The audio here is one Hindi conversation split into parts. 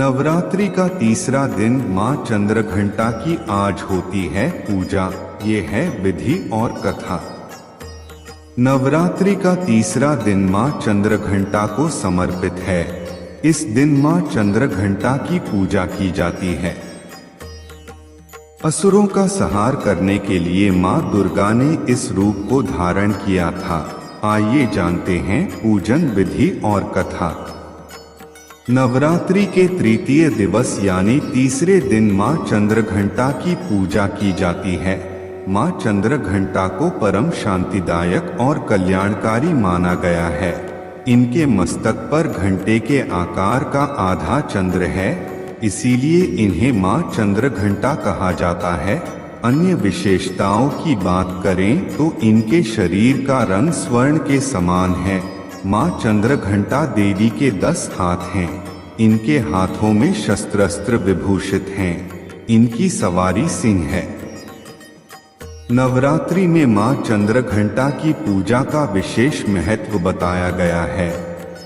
नवरात्रि का तीसरा दिन मां चंद्रघंटा की आज होती है पूजा। ये है विधि और कथा। नवरात्रि का तीसरा दिन मां चंद्रघंटा को समर्पित है। इस दिन मां चंद्रघंटा की पूजा की जाती है। असुरों का संहार करने के लिए मां दुर्गा ने इस रूप को धारण किया था। आइए जानते हैं पूजन विधि और कथा। नवरात्रि के तृतीय दिवस यानी तीसरे दिन मां चंद्रघंटा की पूजा की जाती है। मां चंद्रघंटा को परम शांतिदायक और कल्याणकारी माना गया है। इनके मस्तक पर घंटे के आकार का आधा चंद्र है, इसीलिए इन्हें मां चंद्रघंटा कहा जाता है। अन्य विशेषताओं की बात करें तो इनके शरीर का रंग स्वर्ण के समान है। मां चंद्रघंटा देवी के 10 हाथ हैं। इनके हाथों में शस्त्रास्त्र विभूषित हैं। इनकी सवारी सिंह है। नवरात्रि में मां चंद्रघंटा की पूजा का विशेष महत्व बताया गया है।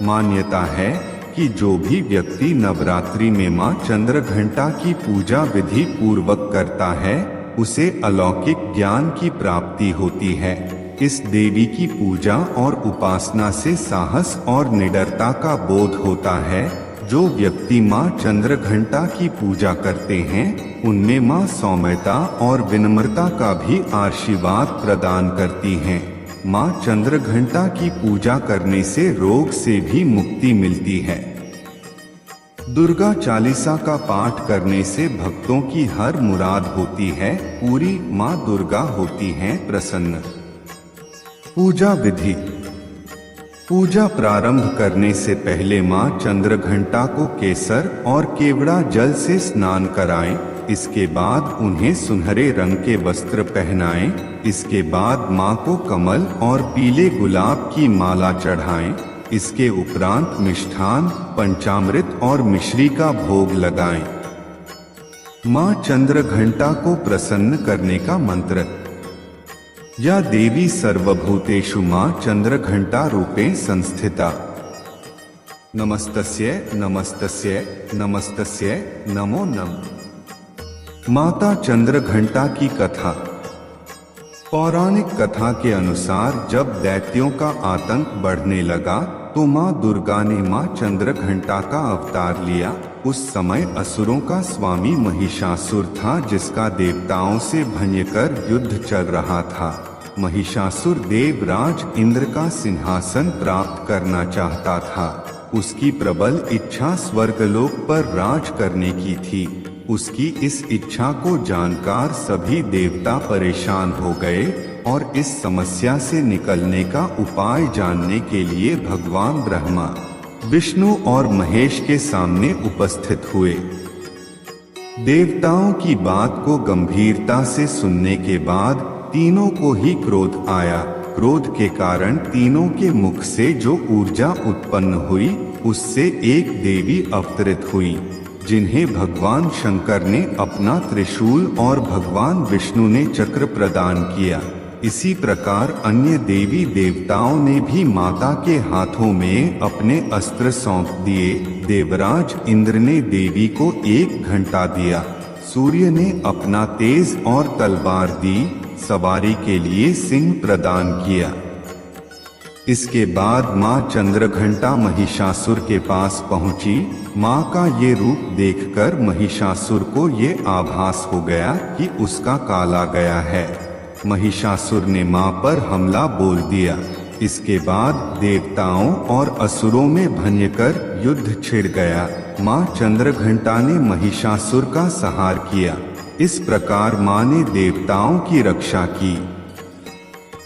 मान्यता है कि जो भी व्यक्ति नवरात्रि में मां चंद्रघंटा की पूजा विधि पूर्वक करता है, उसे अलौकिक ज्ञान की प्राप्ति होती है। इस देवी की पूजा और उपासना से साहस और निडरता का बोध होता है। जो व्यक्ति मां चंद्रघंटा की पूजा करते हैं, उनमें मां सौम्यता और विनम्रता का भी आशीर्वाद प्रदान करती हैं। मां चंद्रघंटा की पूजा करने से रोग से भी मुक्ति मिलती है। दुर्गा चालीसा का पाठ करने से भक्तों की हर मुराद होती है पूरी। मां दुर्गा होती हैं प्रसन्न। पूजा विधि। पूजा प्रारंभ करने से पहले मां चंद्रघंटा को केसर और केवड़ा जल से स्नान कराएं। इसके बाद उन्हें सुनहरे रंग के वस्त्र पहनाएं। इसके बाद मां को कमल और पीले गुलाब की माला चढ़ाएं। इसके उपरांत मिष्ठान, पंचामृत और मिश्री का भोग लगाएं। मां चंद्रघंटा को प्रसन्न करने का मंत्र। या देवी सर्वभूतेषु मां चंद्रघंटा रूपे संस्थिता। नमस्तस्यै नमस्तस्यै नमस्तस्यै नमो नमः। माता चंद्रघंटा की कथा। पौराणिक कथा के अनुसार जब दैत्यों का आतंक बढ़ने लगा तो मां दुर्गा ने मां चंद्रघंटा का अवतार लिया। उस समय असुरों का स्वामी महिषासुर था, जिसका देवताओं से भयंकर युद्ध चल रहा था। महिषासुर देवराज इंद्र का सिंहासन प्राप्त करना चाहता था। उसकी प्रबल इच्छा स्वर्गलोक पर राज करने की थी। उसकी इस इच्छा को जानकर सभी देवता परेशान हो गए और इस समस्या से निकलने का उपाय जानने के लिए भगवान ब्रह्मा, विष्णु और महेश के सामने उपस्थित हुए। देवताओं की बात को गंभीरता से सुनने के बाद तीनों को ही क्रोध आया। क्रोध के कारण तीनों के मुख से जो ऊर्जा उत्पन्न हुई, उससे एक देवी अवतरित हुई, जिन्हें भगवान शंकर ने अपना त्रिशूल और भगवान विष्णु ने चक्र प्रदान किया। इसी प्रकार अन्य देवी देवताओं ने भी माता के हाथों में अपने अस्त्र सौंप दिए। देवराज इंद्र ने देवी को 1 घंटा दिया। सूर्य ने अपना तेज और तलवार दी। सवारी के लिए सिंह प्रदान किया। इसके बाद मां चंद्रघंटा महिषासुर के पास पहुंची। मां का ये रूप देखकर महिषासुर को ये आभास हो गया कि उसका काल आ गया है। महिषासुर ने मां पर हमला बोल दिया। इसके बाद देवताओं और असुरों में भयंकर युद्ध छिड़ गया। मां चंद्रघंटा ने महिषासुर का संहार किया। इस प्रकार मां ने देवताओं की रक्षा की।